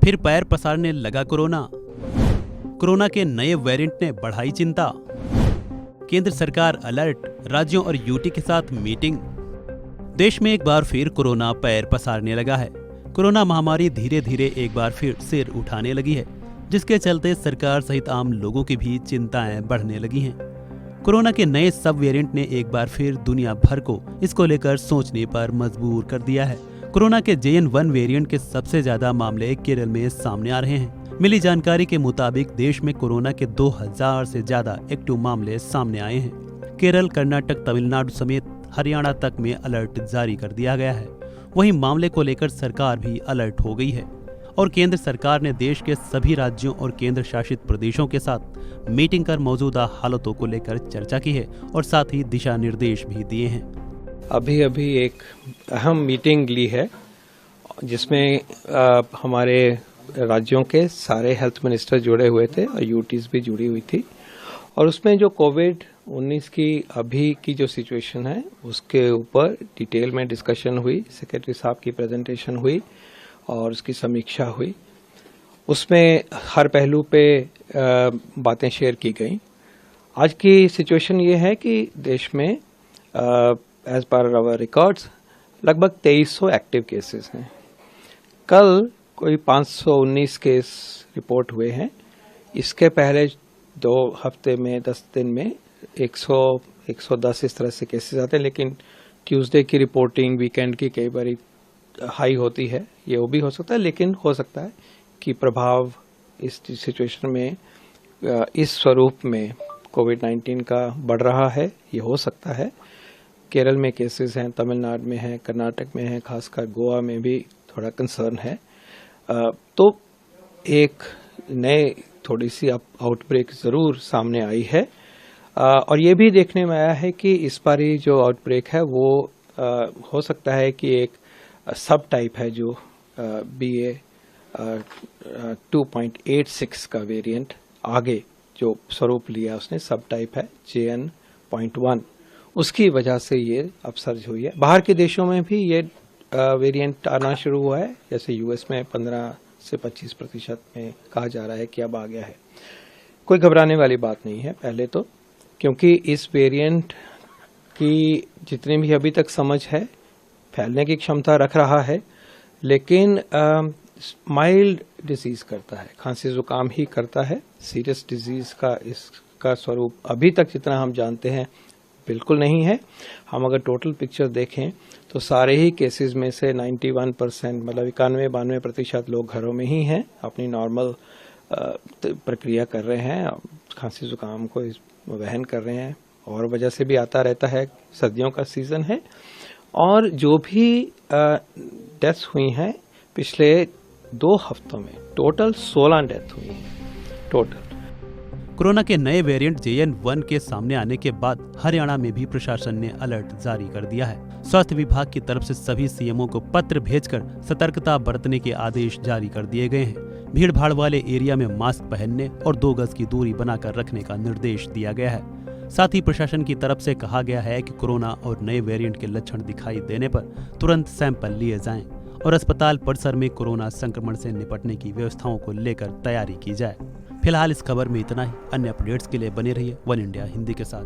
फिर पैर पसारने लगा कोरोना। कोरोना के नए वेरिएंट ने बढ़ाई चिंता। केंद्र सरकार अलर्ट, राज्यों और यूटी के साथ मीटिंग। देश में एक बार फिर कोरोना पैर पसारने लगा है। कोरोना महामारी धीरे धीरे एक बार फिर सिर उठाने लगी है, जिसके चलते सरकार सहित आम लोगों की भी चिंताएं बढ़ने लगी हैं। कोरोना के नए सब वेरिएंट ने एक बार फिर दुनिया भर को इसको लेकर सोचने पर मजबूर कर दिया है। कोरोना के JN.1 वेरिएंट के सबसे ज्यादा मामले केरल में सामने आ रहे हैं। मिली जानकारी के मुताबिक देश में कोरोना के 2000 से ज्यादा एक्टिव मामले सामने आए हैं। केरल, कर्नाटक, तमिलनाडु समेत हरियाणा तक में अलर्ट जारी कर दिया गया है। वहीं मामले को लेकर सरकार भी अलर्ट हो गई है और केंद्र सरकार ने देश के सभी राज्यों और केंद्र शासित प्रदेशों के साथ मीटिंग कर मौजूदा हालातों को लेकर चर्चा की है और साथ ही दिशा निर्देश भी दिए हैं। अभी एक अहम मीटिंग ली है जिसमें हमारे राज्यों के सारे हेल्थ मिनिस्टर जुड़े हुए थे और यूटीज भी जुड़ी हुई थी, और उसमें जो कोविड-19 की अभी की जो सिचुएशन है उसके ऊपर डिटेल में डिस्कशन हुई। सेक्रेटरी साहब की प्रेजेंटेशन हुई और उसकी समीक्षा हुई। उसमें हर पहलू पे बातें शेयर की गई। आज की सिचुएशन ये है कि देश में एज पर आवर रिकॉर्ड्स लगभग 2300 एक्टिव केसेस हैं। कल कोई 519 केस रिपोर्ट हुए हैं। इसके पहले 2 हफ्ते में 10 दिन में 100-110 इस तरह से केसेस आते हैं, लेकिन ट्यूसडे की रिपोर्टिंग वीकेंड की कई बार हाई होती है। ये वो भी हो सकता है, लेकिन हो सकता है कि प्रभाव इस सिचुएशन में इस स्वरूप में कोविड-19 का बढ़ रहा है, ये हो सकता है। केरल में केसेस हैं, तमिलनाडु में है, कर्नाटक में है, खासकर गोवा में भी थोड़ा कंसर्न है। तो एक नए थोड़ी सी आउटब्रेक जरूर सामने आई है, और ये भी देखने में आया है कि इस बारी जो आउटब्रेक है वो हो सकता है कि एक सब टाइप है जो BA 2.86 का वेरिएंट आगे जो स्वरूप लिया उसने, सब टाइप है JN.1, उसकी वजह से ये अपसर्ज हुई है। बाहर के देशों में भी ये वेरिएंट आना शुरू हुआ है, जैसे US में 15 से 25% में कहा जा रहा है कि अब आ गया है। कोई घबराने वाली बात नहीं है पहले तो, क्योंकि इस वेरिएंट की जितनी भी अभी तक समझ है फैलने की क्षमता रख रहा है, लेकिन माइल्ड डिजीज करता है, खांसी जुकाम ही करता है। सीरियस डिजीज का इसका स्वरूप अभी तक जितना हम जानते हैं बिल्कुल नहीं है। हम अगर टोटल पिक्चर देखें तो सारे ही केसेस में से 91% मतलब 91-92% लोग घरों में ही हैं, अपनी नॉर्मल प्रक्रिया कर रहे हैं, खांसी जुकाम को वहन कर रहे हैं, और वजह से भी आता रहता है, सर्दियों का सीजन है। और जो भी डेथ्स हुई हैं पिछले 2 हफ्तों में टोटल 16 डेथ हुई हैं टोटल। कोरोना के नए वेरिएंट JN.1 के सामने आने के बाद हरियाणा में भी प्रशासन ने अलर्ट जारी कर दिया है। स्वास्थ्य विभाग की तरफ से सभी CMO को पत्र भेजकर सतर्कता बरतने के आदेश जारी कर दिए गए हैं। भीड़ भाड़ वाले एरिया में मास्क पहनने और 2 गज की दूरी बनाकर रखने का निर्देश दिया गया है। साथ ही प्रशासन की तरफ से कहा गया है कि कोरोना और नए वेरिएंट के लक्षण दिखाई देने पर तुरंत सैंपल लिए जाएं और अस्पताल परिसर में कोरोना संक्रमण से निपटने की व्यवस्थाओं को लेकर तैयारी की जाए। फिलहाल इस खबर में इतना ही। अन्य अपडेट्स के लिए बने रहिए वन इंडिया हिंदी के साथ।